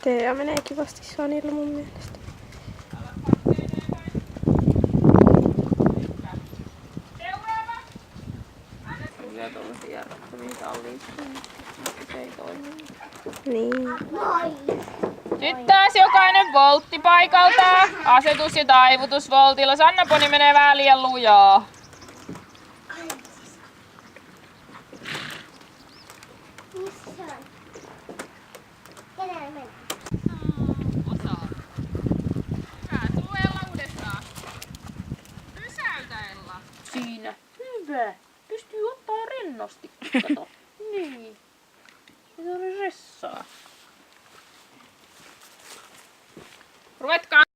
Teija menee kivasti Sonilla mun mielestä. Kyllä tuollaisia järjettömiä kalliita. Se ei toimi. Niin. Nyt taas jokainen voltti paikalta. Asetus- ja taivutusvoltilla. Sanna-poni menee vähän liian lujaa. Osaa. Hyvä. Suojella uudestaan. Pysäytä Ella. Siinä. Hyvä. Pystyy ottaa rennosti. Kato.